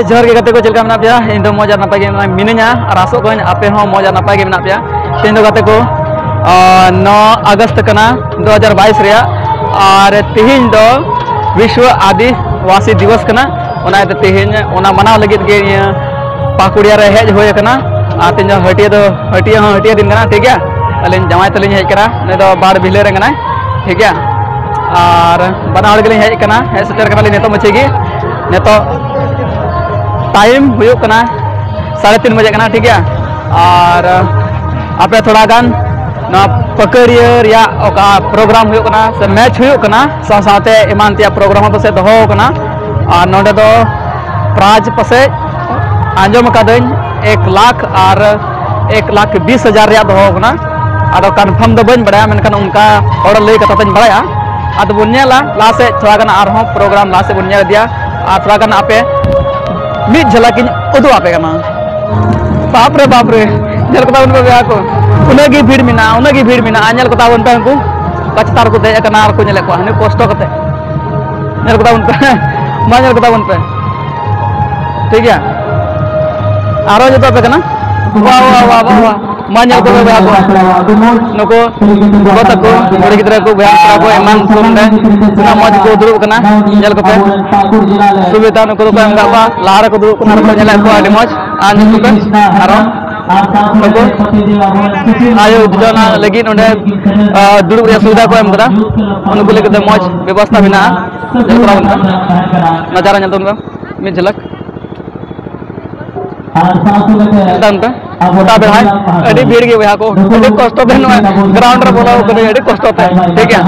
जोहर के गाते को चलका मना पे इन दो मौज नपाय के मिनया और आसो को आपे हो मौज नपाय के मना पे तेन दो गाते को 9 अगस्त कना 2022 रिया और तिहिन दो विश्व आदिवासी दिवस कना ओना तिहिन ओना मनाव लगित गे पाकुड़िया रे हेज होय कना आ तिन हटिया दिन कना ठीक है अलिन जमाय तलिन हेज कना ने दो बाड़ बिले रे कना ठीक है और बना हड़ गेलिन हेज कना हे सेटर कना लिन नेतो मछे गे नेतो टाइम हुयो कना 3:30 बजे कना ठीक है और आपे थोड़ा गान ना पकड़िया रिया ओका प्रोग्राम हुयो कना से मैच हुयो कना साथे इमान तिया प्रोग्राम तो से दहो कना और नोडे दो प्राइज पसे आंजम कादन 1 लाख और 1,20,000 रिया दहो कना आदो कन्फर्म दो बन बड़ा मेनखान उनका और लई कथा तन बड़ाया आदो बुनियाला लासे थोड़ा गान आर हो प्रोग्राम लासे बुनिया दिया आ थोड़ा गान आपे मिट झलक उदू आपे कना बाप रे जल कता उनको बेया को उनगी भीड़ मिना आंजल कता उन पे उनको कचतार को दे कना आर को नेले को हने कष्ट कते नेल कता उन पे मांजल कता उन पे ठीक है आरो जतो पे कना वाह मांजल को बेया को नको गोता को बड़ी गिदरा को बेया को एमान सुनदे सुना मौज को दुरु कना जल को पे सुविधा नको को एम गाबा लार को दुरु कना को नेले को आडी मौज आंजल को पे आरो नको आयो जोना लगी नोडे दुरु रे सुविधा को एम करा उनको लेके मौज व्यवस्था बिना जल करा उनका नजारा नेल तुनका मी झलक गोटा बेहाय अड़ी भीड़ गे बेहा को अड़ी कष्ट पे ग्राउंड रे बोला को अड़ी कष्ट पे ठीक है